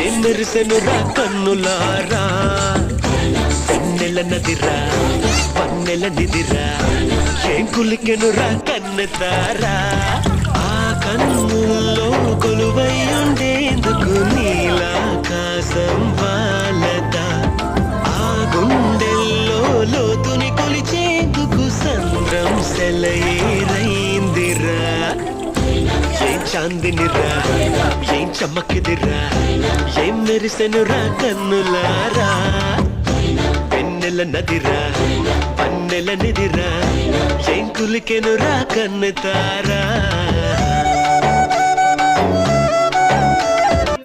ఏం మెరిసెనురా కన్నులారా వెన్నెల నదిరా వన్నెల నిదిరా ఏం కులికెనురా కన్నెతారా ఆ కన్నుల్లో కొలువై ఉండేందుకు నీలాకాశం వాలదా ఆ గుండెల్లో లోతుని కొలిచేందుకు సంద్రం సెలయేరైందిరా ఏం చాందినిరా ఏం చమ్మకిదిరా ఏం మెరిసెనురా కన్నులారా వెన్నెల నదిరా పన్నెల నిదిరా ఏం కులికెనురా కన్నెతారా